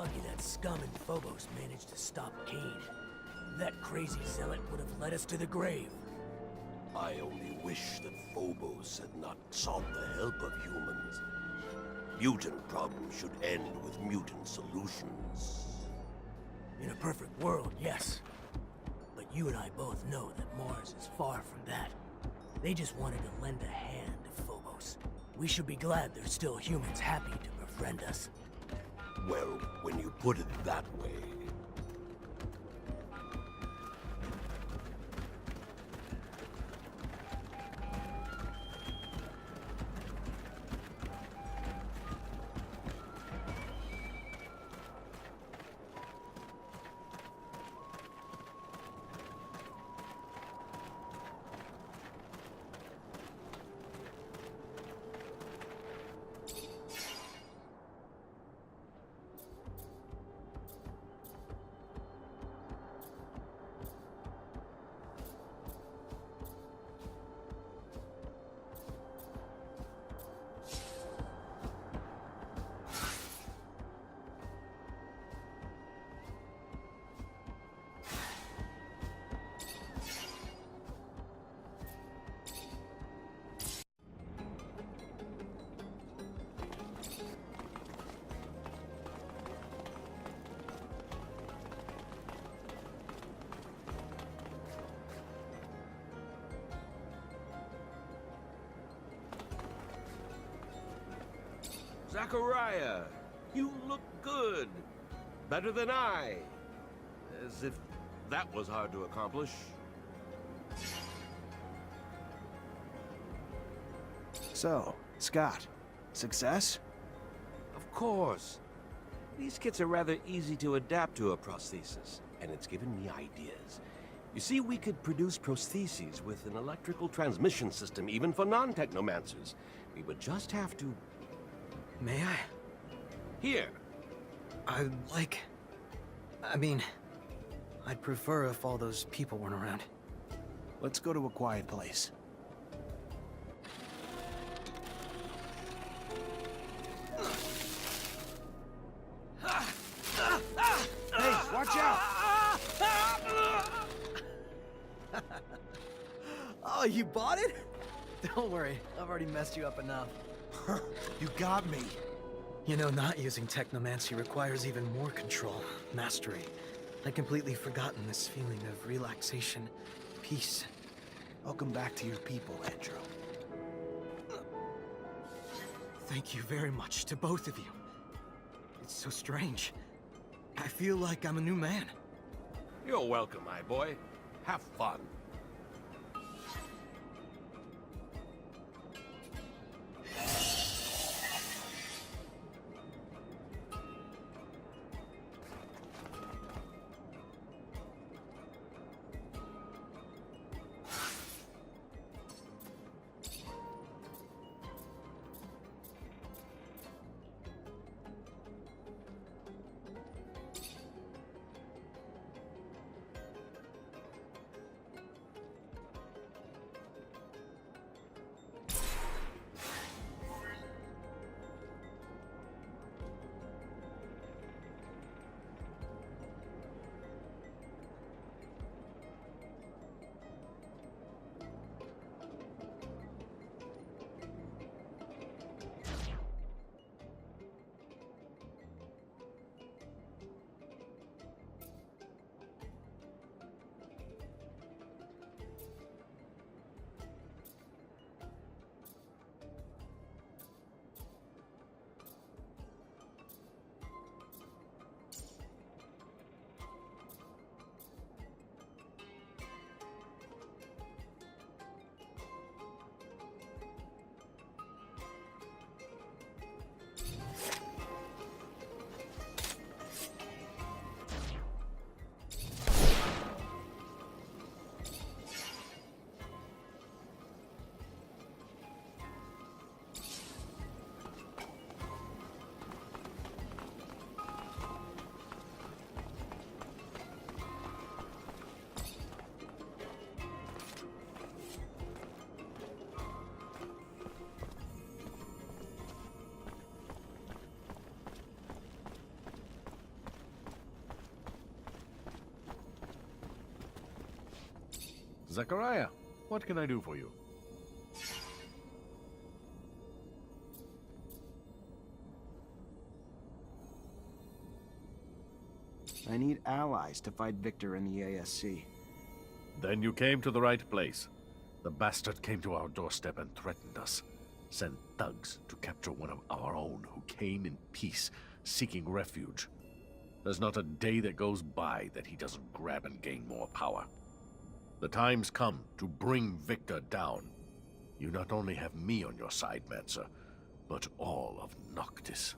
lucky that scum in Phobos managed to stop Cain. That crazy zealot would have led us to the grave. I only wish that Phobos had not sought the help of humans. Mutant problems should end with mutant solutions. In a perfect world, yes. But you and I both know that Mars is far from that. They just wanted to lend a hand to Phobos. We should be glad there's still humans happy to befriend us. Well, when you put it that way... Zachariah, you look good. Better than I. As if that was hard to accomplish. So, Scott, success? Of course. These kits are rather easy to adapt to a prosthesis, and it's given me ideas. You see, we could produce prostheses with an electrical transmission system, even for non-technomancers. We would just have to... May I? Here. I'd prefer if all those people weren't around. Let's go to a quiet place. Hey, watch out! Oh, you bought it? Don't worry, I've already messed you up enough. You got me. You know, not using Technomancer requires even more control, mastery. I'd completely forgotten this feeling of relaxation, peace. Welcome back to your people, Andrew. Thank you very much to both of you. It's so strange. I feel like I'm a new man. You're welcome, my boy. Have fun. Zachariah, what can I do for you? I need allies to fight Victor in the ASC. Then you came to the right place. The bastard came to our doorstep and threatened us. Sent thugs to capture one of our own who came in peace, seeking refuge. There's not a day that goes by that he doesn't grab and gain more power. The time's come to bring Victor down. You not only have me on your side, Mancer, but all of Noctis.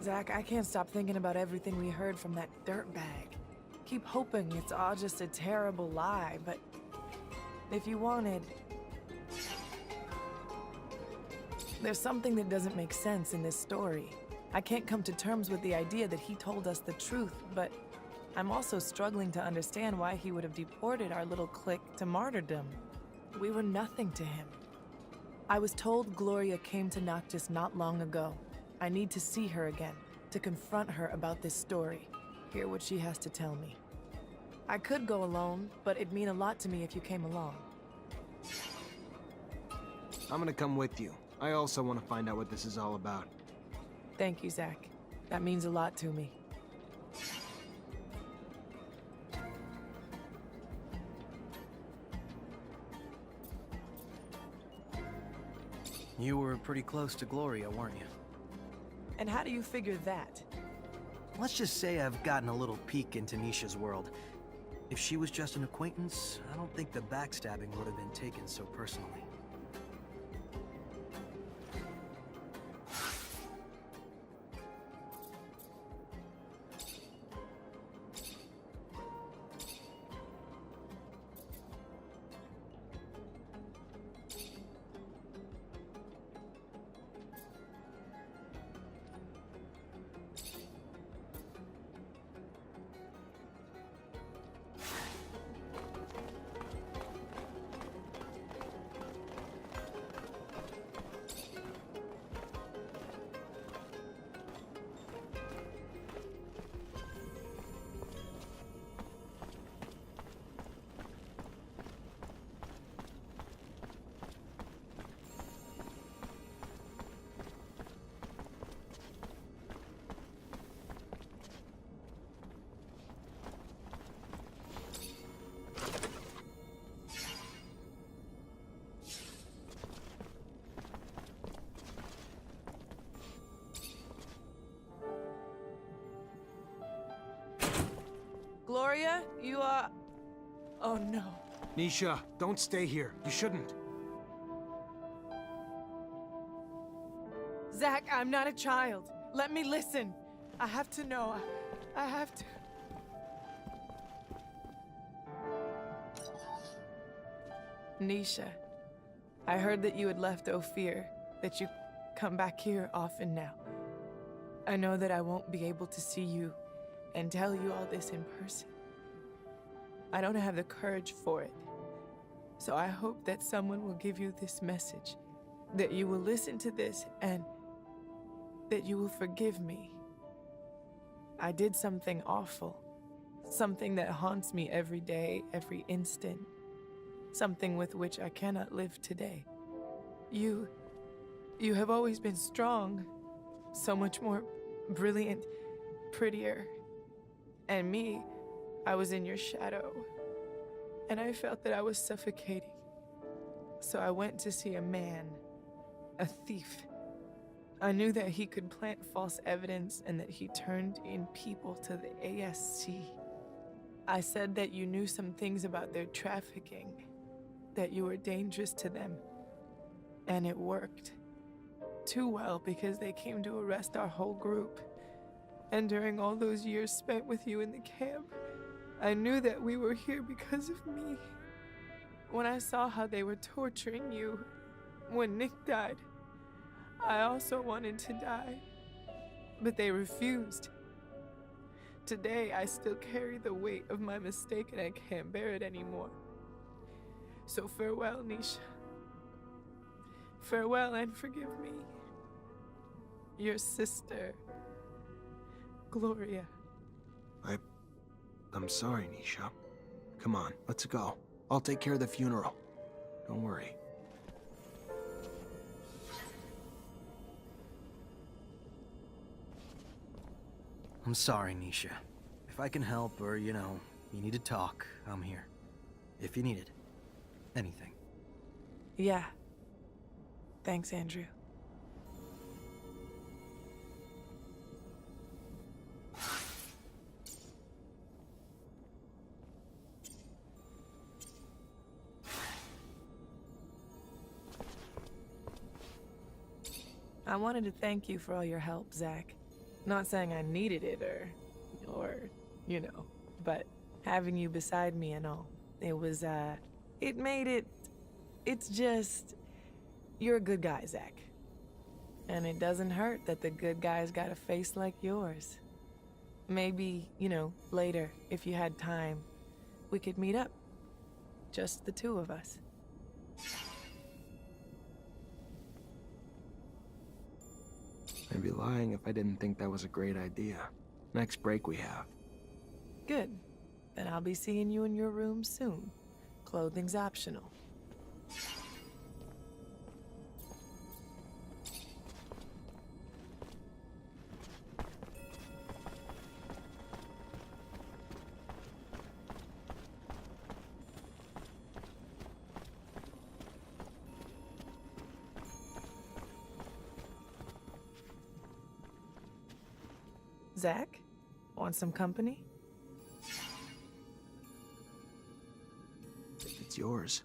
Zach, I can't stop thinking about everything we heard from that dirtbag. Keep hoping it's all just a terrible lie, but if you wanted... There's something that doesn't make sense in this story. I can't come to terms with the idea that he told us the truth, but I'm also struggling to understand why he would have deported our little clique to martyrdom. We were nothing to him. I was told Gloria came to Noctis not long ago. I need to see her again, to confront her about this story, hear what she has to tell me. I could go alone, but it'd mean a lot to me if you came along. I'm gonna come with you. I also want to find out what this is all about. Thank you, Zach. That means a lot to me. You were pretty close to Gloria, weren't you? And how do you figure that? Let's just say I've gotten a little peek into Nisha's world. If she was just an acquaintance, I don't think the backstabbing would have been taken so personally. Gloria, you are... Oh no. Nisha, don't stay here. You shouldn't. Zach, I'm not a child. Let me listen. I have to know. I have to... Nisha, I heard that you had left Ophir, that you come back here often now. I know that I won't be able to see you and tell you all this in person. I don't have the courage for it. So I hope that someone will give you this message, that you will listen to this and that you will forgive me. I did something awful. Something that haunts me every day, every instant. Something with which I cannot live today. You have always been strong. So much more brilliant, prettier. And me, I was in your shadow. And I felt that I was suffocating. So I went to see a man, a thief. I knew that he could plant false evidence and that he turned in people to the ASC. I said that you knew some things about their trafficking, that you were dangerous to them. And it worked. Too well, because they came to arrest our whole group. And during all those years spent with you in the camp, I knew that we were here because of me. When I saw how they were torturing you, when Nick died, I also wanted to die. But they refused. Today, I still carry the weight of my mistake and I can't bear it anymore. So farewell, Nisha. Farewell and forgive me. Your sister, Gloria. I'm sorry, Nisha. Come on, let's go. I'll take care of the funeral. Don't worry. I'm sorry, Nisha. If I can help or, you need to talk, I'm here. If you need it. Anything. Yeah. Thanks, Andrew. I wanted to thank you for all your help, Zach. Not saying I needed it or, but having you beside me and all. It was, it's just, you're a good guy, Zach. And it doesn't hurt that the good guy's got a face like yours. Maybe, later, if you had time, we could meet up. Just the two of us. I'd be lying if I didn't think that was a great idea. Next break we have. Good. Then I'll be seeing you in your room soon. Clothing's optional. Zach, want some company? It's yours.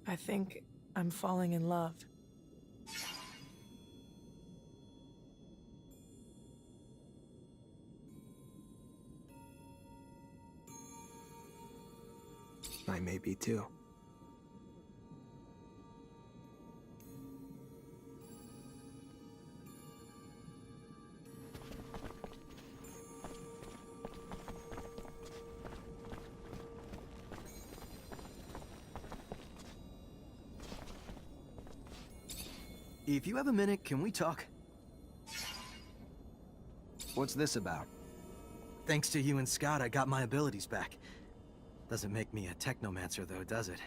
I think I'm falling in love. I may be too. If you have a minute, can we talk? What's this about? Thanks to you and Scott, I got my abilities back. Doesn't make me a Technomancer though, does it?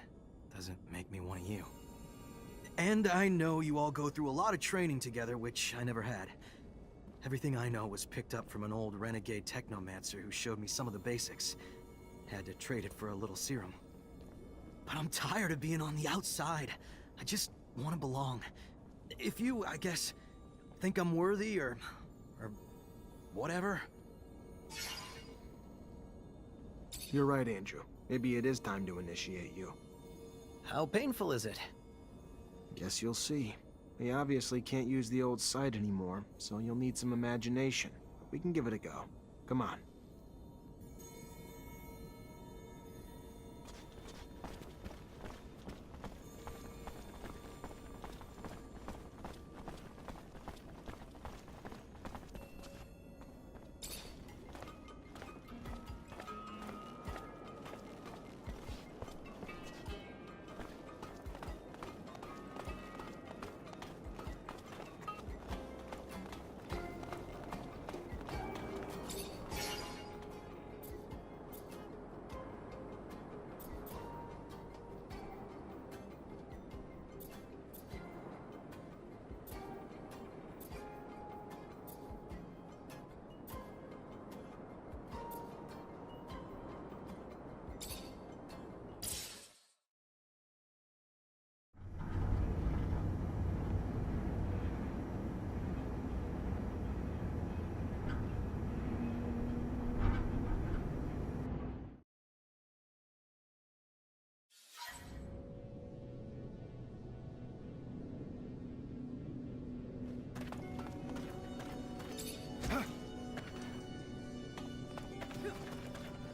Doesn't make me one of you. And I know you all go through a lot of training together, which I never had. Everything I know was picked up from an old renegade Technomancer who showed me some of the basics. Had to trade it for a little serum. But I'm tired of being on the outside. I just want to belong. If you, I guess, think I'm worthy or whatever. You're right, Andrew. Maybe it is time to initiate you. How painful is it? Guess you'll see. We obviously can't use the old site anymore, so you'll need some imagination. We can give it a go. Come on.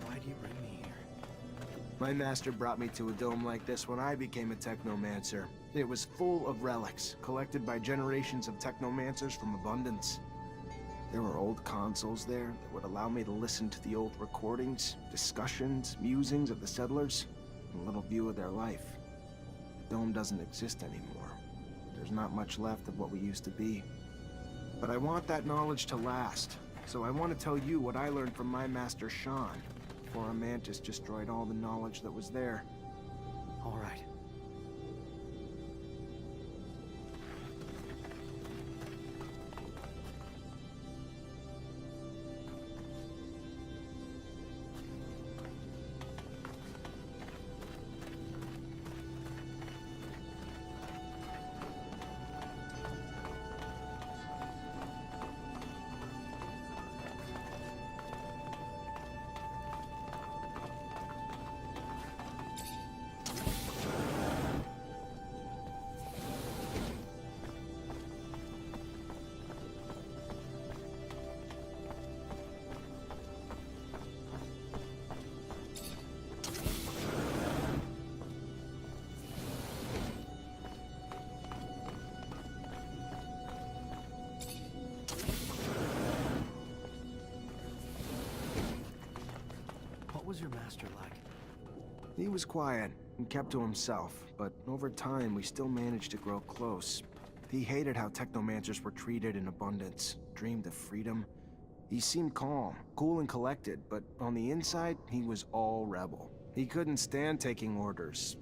Why'd you bring me here? My master brought me to a dome like this when I became a Technomancer. It was full of relics, collected by generations of Technomancers from Abundance. There were old consoles there that would allow me to listen to the old recordings, discussions, musings of the settlers, and a little view of their life. The dome doesn't exist anymore. There's not much left of what we used to be. But I want that knowledge to last, so I want to tell you what I learned from my master Sean, before our mantis destroyed all the knowledge that was there. All right. What was your master like? He was quiet and kept to himself, but over time we still managed to grow close. He hated how Technomancers were treated in Abundance, dreamed of freedom. He seemed calm, cool and collected, but on the inside, he was all rebel. He couldn't stand taking orders,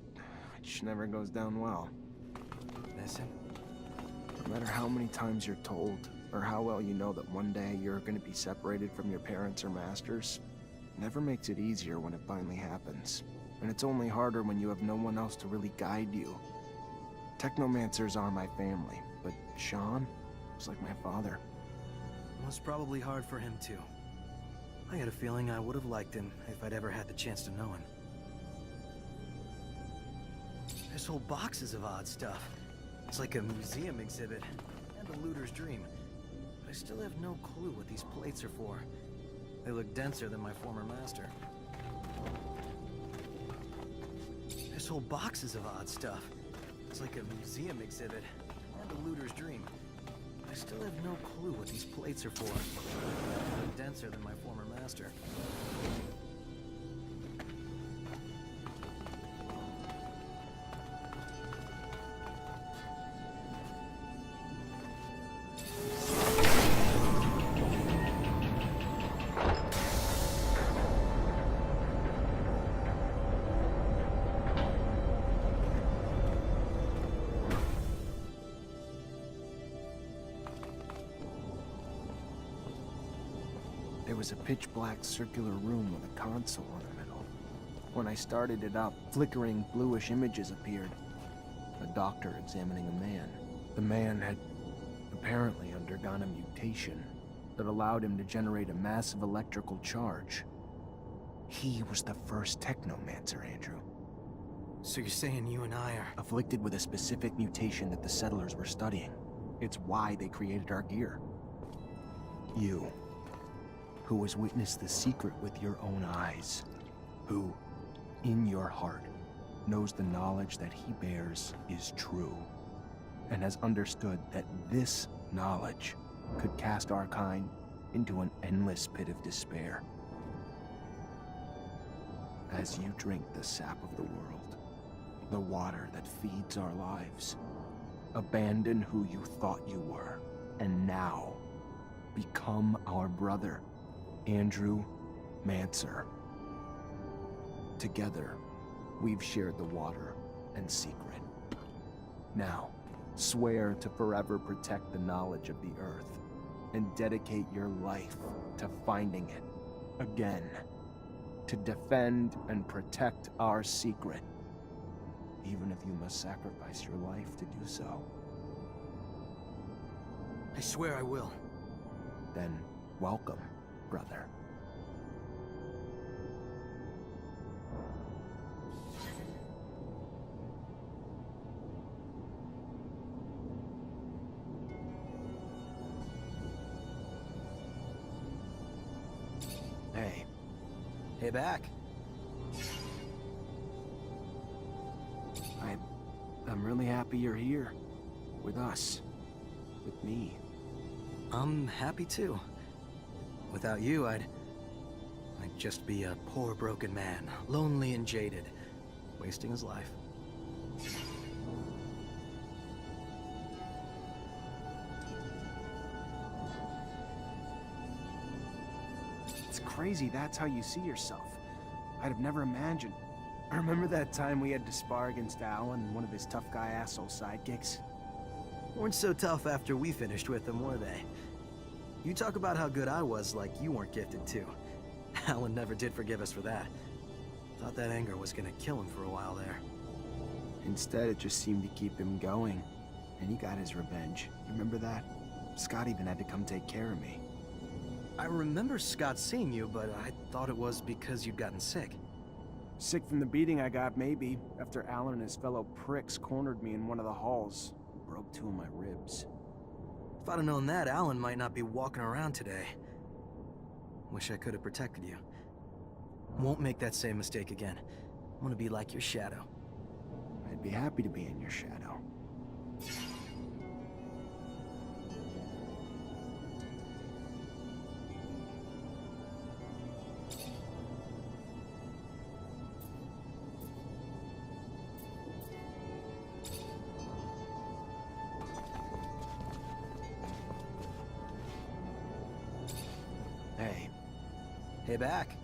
which never goes down well. Listen. No matter how many times you're told, or how well you know that one day you're going to be separated from your parents or masters, it never makes it easier when it finally happens. And it's only harder when you have no one else to really guide you. Technomancers are my family, but Sean was like my father. It was probably hard for him too. I had a feeling I would have liked him if I'd ever had the chance to know him. There's whole boxes of odd stuff. It's like a museum exhibit, and a looter's dream. But I still have no clue what these plates are for. They look denser than my former master. There's whole boxes of odd stuff. It's like a museum exhibit, and a looter's dream. I still have no clue what these plates are for. They look denser than my former master. There was a pitch-black circular room with a console in the middle. When I started it up, flickering bluish images appeared. A doctor examining a man. The man had apparently undergone a mutation that allowed him to generate a massive electrical charge. He was the first Technomancer, Andrew. So you're saying you and I are... Afflicted with a specific mutation that the settlers were studying. It's why they created our gear. You. who has witnessed the secret with your own eyes, who, in your heart, knows the knowledge that he bears is true, and has understood that this knowledge could cast our kind into an endless pit of despair. As you drink the sap of the world, the water that feeds our lives, abandon who you thought you were, and now become our brother, Andrew Mancer. Together, we've shared the water and secret. Now, swear to forever protect the knowledge of the earth, and dedicate your life to finding it again, to defend and protect our secret, even if you must sacrifice your life to do so. I swear I will. Then, welcome, brother. Hey. Hey, back. I'm really happy you're here. With us. With me. I'm happy too. Without you, I'd just be a poor broken man, lonely and jaded, wasting his life. It's crazy that's how you see yourself. I'd have never imagined. I remember that time we had to spar against Alan and one of his tough guy asshole sidekicks. Weren't so tough after we finished with them, were they? You talk about how good I was like you weren't gifted too. Alan never did forgive us for that. Thought that anger was gonna kill him for a while there. Instead, it just seemed to keep him going. And he got his revenge. You remember that? Scott even had to come take care of me. I remember Scott seeing you, but I thought it was because you'd gotten sick. Sick from the beating I got, maybe, after Alan and his fellow pricks cornered me in one of the halls. Broke 2 of my ribs. If I'd have known that, Alan might not be walking around today. Wish I could have protected you. Won't make that same mistake again. I want to be like your shadow. I'd be happy to be in your shadow. Hey. Hey, back.